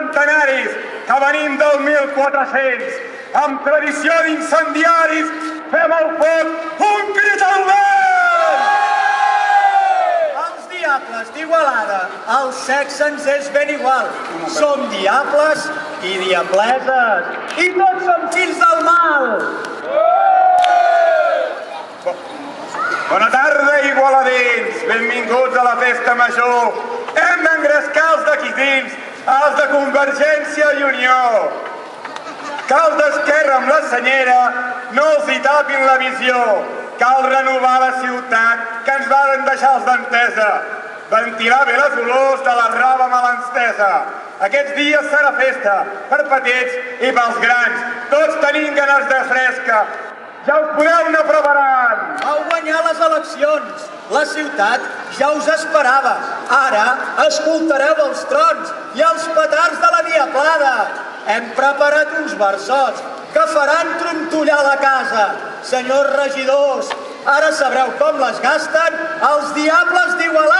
centenaris que venim del 1400. Amb tradició d'incendiaris fem el foc un crit al vent! Els diables d'Igualada, el sexe ens és ben igual. Som diables i diableses, i tots som fills del mal. Bona tarda, igualadins! Benvinguts a la festa major. Hem d'engrescar els d'aquí dins, els de Convergència i Unió. Que els d'Esquerra amb la senyera no els hi tapin la visió. Cal renovar la ciutat que ens varen deixar els d'Entesa. Ventilar bé les olors de la roba mal estesa. Aquests dies serà festa per petits i pels grans. Tots tenim ganes de fresca. Ja us podeu anar preparant. Vau guanyar les eleccions. La ciutat ja us esperava. Ara escoltareu els trons i els petards de la diablada. Hem preparat uns versots que faran trontollar la casa. Senyors regidors, ara sabreu com les gasten els diables d'Igualada.